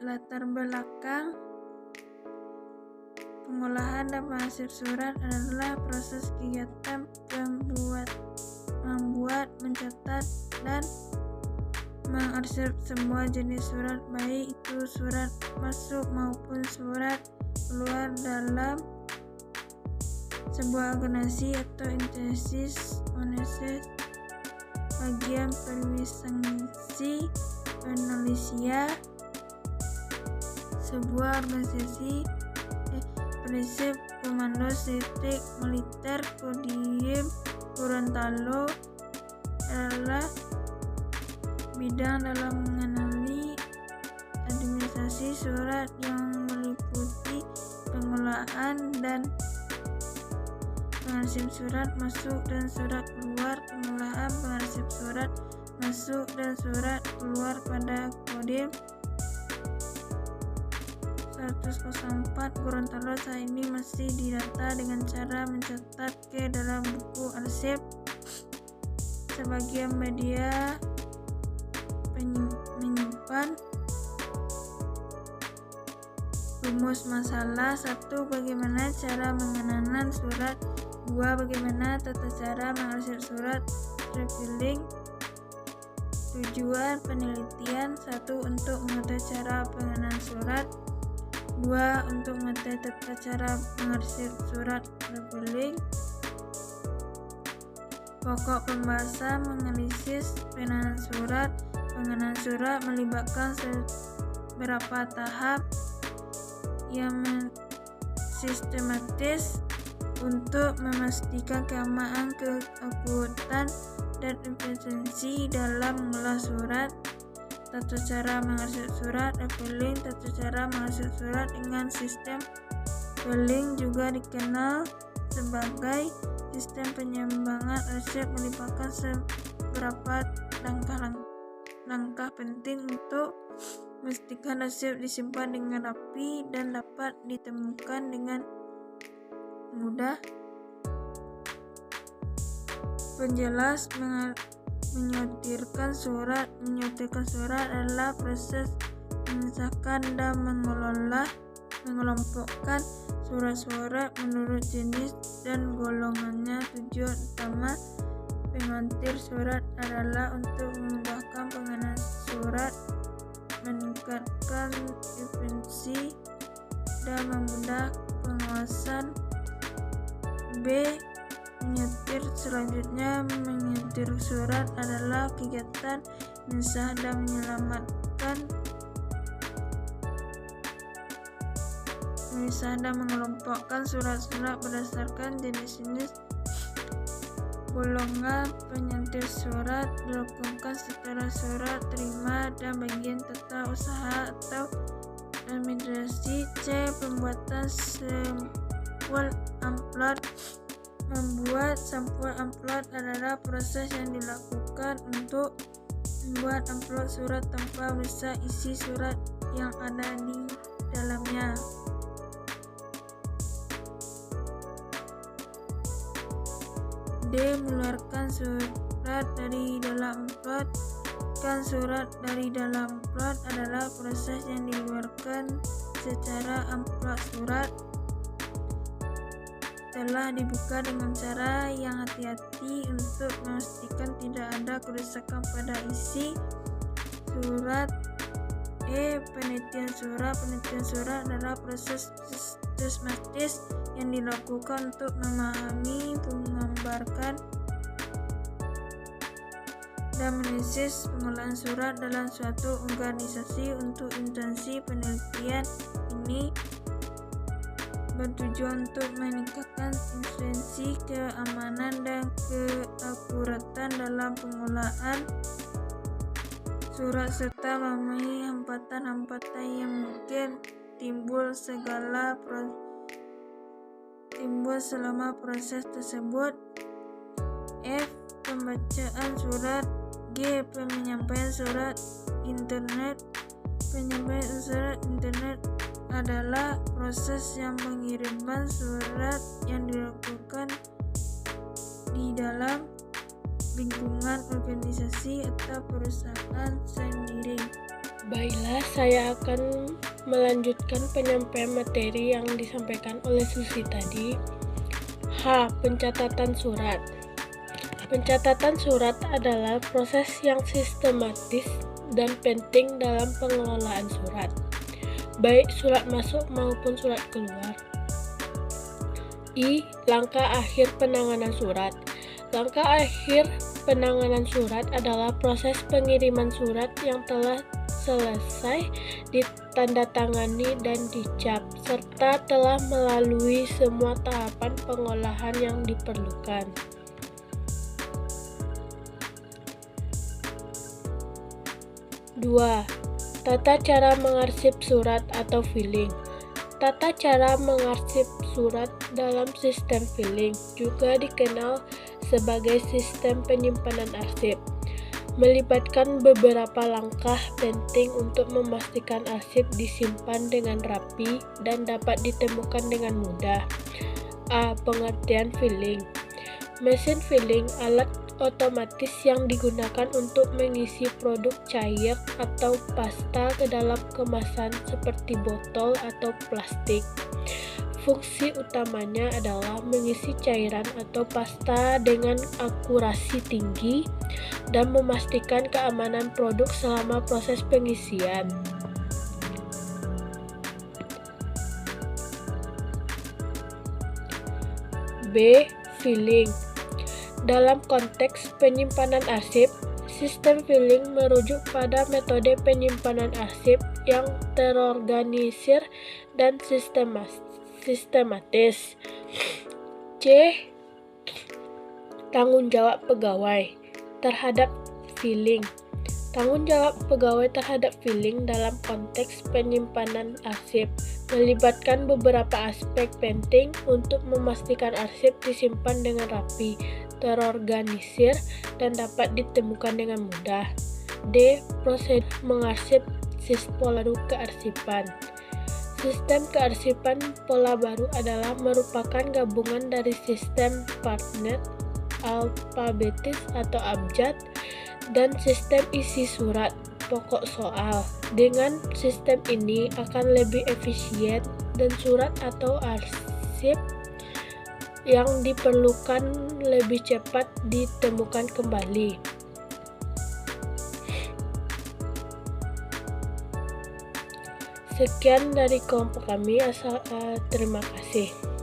latar belakang pengolahan dan penghasil surat adalah proses kegiatan membuat, mencatat, dan mengarsip semua jenis surat, baik itu surat masuk maupun surat keluar dalam sebuah organisasi atau institusi. Bagian perwisangsi penelitian sebuah organisasi prinsip komando strategi militer Kodim Gorontalo adalah bidang dalam mengenali administrasi surat yang meliputi pengolahan dan pengarsip surat masuk dan surat keluar, pengolahan pengarsip surat masuk dan surat keluar pada Kodim 104 Gorontalo saat ini masih didata dengan cara mencatat ke dalam buku arsip. Sebagian media menyimpan rumus masalah. 1. Bagaimana cara mengenang surat. 2. Bagaimana tata cara mengarsip surat. Refiling. Tujuan penelitian. 1. Untuk mengetahui cara pengenang surat. 2. Untuk mengetahui tata cara mengarsip surat. Refiling. Pokok pembahasan menganalisis pengenaan surat. Pengenaan surat melibatkan beberapa tahap yang sistematis untuk memastikan keamanan, keakuratan, dan efisiensi dalam mengolah surat. Tata cara mengarsip surat. Refiling. Tata cara mengarsip surat dengan sistem filing juga dikenal sebagai sistem penyimbangan arsip, melibatkan beberapa langkah penting untuk memastikan arsip disimpan dengan rapi dan dapat ditemukan dengan mudah. Penjelas menyortirkan surat. Menyortirkan surat adalah proses memisahkan dan mengelompokkan surat-surat menurut jenis dan golongannya. Tujuan utama penyortir surat adalah untuk memudahkan pengenaan surat, meningkatkan efisiensi, dan memudah pengawasan. B. Menyortir selanjutnya. Menyortir surat adalah kegiatan memisah dan mengelompokkan surat-surat berdasarkan jenis-jenis golongan. Penyortir surat dilakukan setelah surat terima dan bagian tata usaha atau administrasi. C. Pembuatan sampul amplop. Membuat sampul amplop adalah proses yang dilakukan untuk membuat amplop surat tanpa merusak isi surat yang ada di dalamnya. D. Mengeluarkan surat dari dalam amplop. Surat dari dalam amplop adalah proses yang dikeluarkan secara amplop surat telah dibuka dengan cara yang hati-hati untuk memastikan tidak ada kerusakan pada isi surat. E. Penelitian surat. Penelitian surat adalah proses sistematis yang dilakukan untuk memahami, menggambarkan, dan menganalisis pengolahan surat dalam suatu organisasi. Untuk intensi penelitian ini bertujuan untuk meningkatkan efisiensi, keamanan, dan keakuratan dalam pengolahan surat serta memenuhi hambatan-hambatan yang mungkin timbul selama proses tersebut. F. Pembacaan surat. G. Penyampaian surat internet. Penyampaian surat internet adalah proses yang mengirimkan surat yang dilakukan di dalam lingkungan organisasi atau perusahaan sendiri. Baiklah, saya akan melanjutkan penyampaian materi yang disampaikan oleh Susi tadi. H. Pencatatan surat. Pencatatan surat adalah proses yang sistematis dan penting dalam pengelolaan surat, baik surat masuk maupun surat keluar. I. Langkah akhir penanganan surat. Langkah akhir penanganan surat adalah proses pengiriman surat yang telah selesai ditandatangani dan dicap, serta telah melalui semua tahapan pengolahan yang diperlukan. Dua. Tata cara mengarsip surat atau filing. Tata cara mengarsip surat dalam sistem filing juga dikenal sebagai sistem penyimpanan arsip, melibatkan beberapa langkah penting untuk memastikan arsip disimpan dengan rapi dan dapat ditemukan dengan mudah. A. Pengertian filing. Mesin filing alat otomatis yang digunakan untuk mengisi produk cair atau pasta ke dalam kemasan seperti botol atau plastik. Fungsi utamanya adalah mengisi cairan atau pasta dengan akurasi tinggi dan memastikan keamanan produk selama proses pengisian. B. Filing. Dalam konteks penyimpanan arsip, sistem filing merujuk pada metode penyimpanan arsip yang terorganisir dan sistematis. C. Tanggung jawab pegawai terhadap filing. Tanggung jawab pegawai terhadap filing dalam konteks penyimpanan arsip melibatkan beberapa aspek penting untuk memastikan arsip disimpan dengan rapi, terorganisir, dan dapat ditemukan dengan mudah. D. Prosedur mengarsip pola baru kearsipan. Sistem kearsipan pola baru adalah merupakan gabungan dari sistem partnet, alfabetis atau abjad, dan sistem isi surat pokok soal. Dengan sistem ini akan lebih efisien dan surat atau arsip yang diperlukan lebih cepat ditemukan kembali. Sekian dari kelompok kami. Terima kasih.